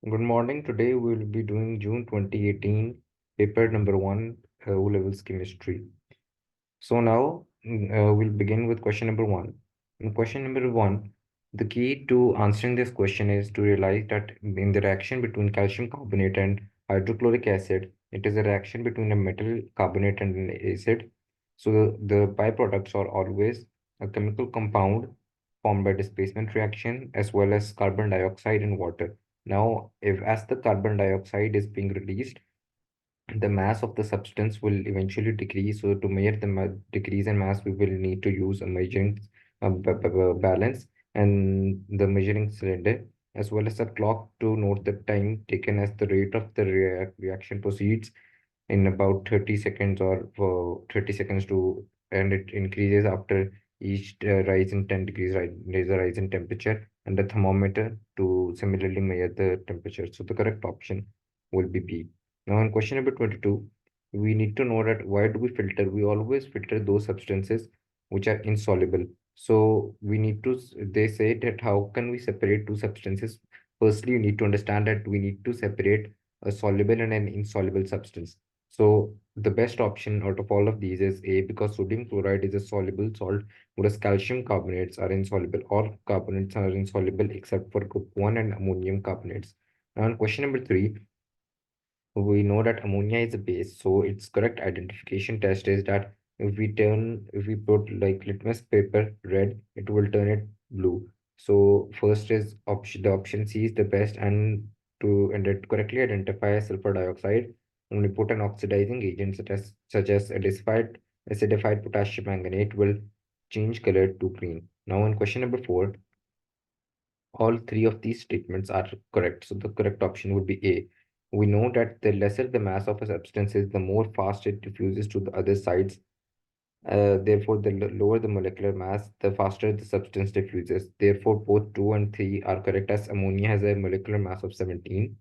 Good morning. Today we will be doing June 2018 paper number 1 O levels chemistry. So now we'll begin with question number 1. In question number 1, the key to answering this question is to realize that in the reaction between calcium carbonate and hydrochloric acid, it is a reaction between a metal carbonate and an acid. So the byproducts are always a chemical compound formed by displacement reaction as well as carbon dioxide and water. Now, if as the carbon dioxide is being released, the mass of the substance will eventually decrease. So to measure the decrease in mass, we will need to use a measuring balance and the measuring cylinder, as well as a clock to note the time taken as the rate of the reaction proceeds in about 30 seconds or for 30 seconds to, and it increases after each rise in 10 degrees, right? There's a rise in temperature and the thermometer to similarly measure the temperature. So the correct option will be B. Now in question number 22, we need to know that why do we filter? We always filter those substances which are insoluble. So we need to, they say that how can we separate two substances? Firstly, you need to understand that we need to separate a soluble and an insoluble substance. So the best option out of all of these is A, because sodium chloride is a soluble salt, whereas calcium carbonates are insoluble. All carbonates are insoluble except for group 1 and ammonium carbonates. Now, in question number 3, we know that ammonia is a base, so its correct identification test is that if we put like litmus paper red, it will turn it blue. So first is option, the option C is the best, and it correctly identify sulfur dioxide, when we put an oxidizing agent such as acidified potassium manganate will change color to green. Now in question number 4, all three of these statements are correct. So the correct option would be A. We know that the lesser the mass of a substance is, the more fast it diffuses to the other sides. Therefore, the lower the molecular mass, the faster the substance diffuses. Therefore, both 2 and 3 are correct, as ammonia has a molecular mass of 17,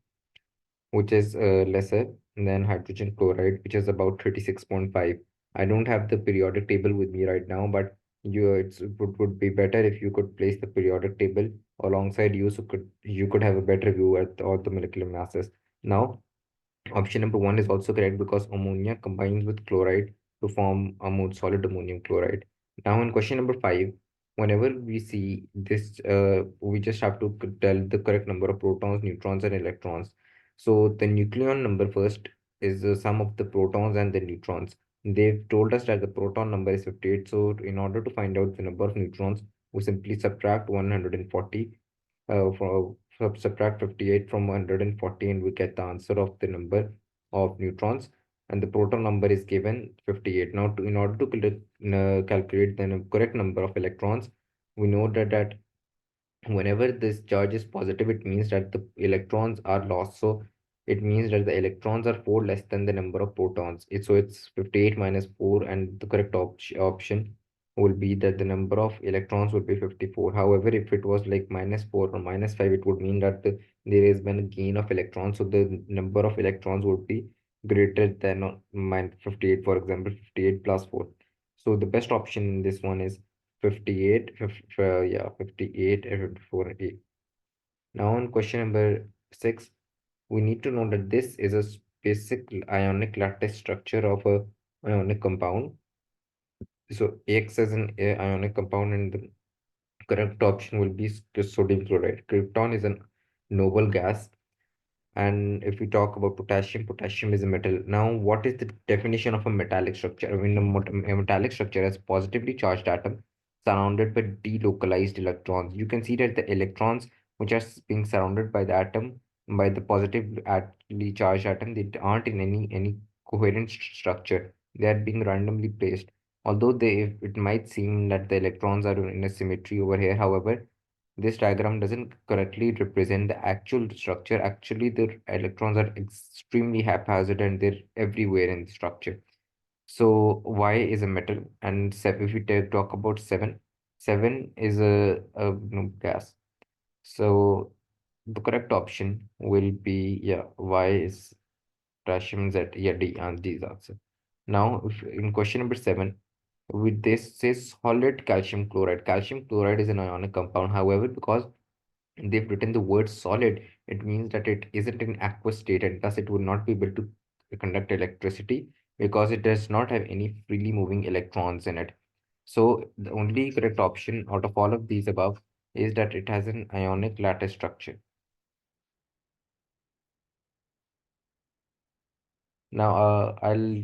which is lesser than hydrogen chloride, which is about 36.5. I don't have the periodic table with me right now, but would be better if you could place the periodic table alongside you, so you could have a better view at all the molecular masses. Now, option number 1 is also correct because ammonia combines with chloride to form solid ammonium chloride. Now, in question number 5, whenever we see this, we just have to tell the correct number of protons, neutrons, and electrons. So, the nucleon number first is the sum of the protons and the neutrons. They've told us that the proton number is 58. So, in order to find out the number of neutrons, we simply subtract 140 subtract 58 from 140 and we get the answer of the number of neutrons, and the proton number is given 58. Now in order to calculate the correct number of electrons, we know that whenever this charge is positive, it means that the electrons are lost. So it means that the electrons are 4 less than the number of protons. So it's 58 minus 4, and the correct option will be that the number of electrons would be 54. However, if it was like minus 4 or minus 5, it would mean that there has been a gain of electrons. So the number of electrons would be greater than minus 58, for example, 58 plus 4. So the best option in this one is 58, 58 and 54 A. Now on question number 6, we need to know that this is a basic ionic lattice structure of a ionic compound. So X is an ionic compound, and the correct option will be sodium chloride. Krypton is a noble gas. And if we talk about potassium, potassium is a metal. Now, what is the definition of a metallic structure? I mean, a metallic structure has positively charged atom surrounded by delocalized electrons. You can see that the electrons which are being surrounded by the atom, by the positively charged atom, they aren't in any coherent structure. They are being randomly placed. Although it might seem that the electrons are in a symmetry over here, however, this diagram doesn't correctly represent the actual structure. Actually, the electrons are extremely haphazard and they're everywhere in the structure. So Y is a metal, and if we talk about 7, 7 is a gas. So the correct option will be, yeah, Y is potassium, Z, yeah, D, and D is answer. Now, if in question number 7, with this says solid calcium chloride. Calcium chloride is an ionic compound. However, because they've written the word solid, it means that it isn't in aqueous state and thus it would not be able to conduct electricity because it does not have any freely moving electrons in it. So the only correct option out of all of these above is that it has an ionic lattice structure. Now, I'll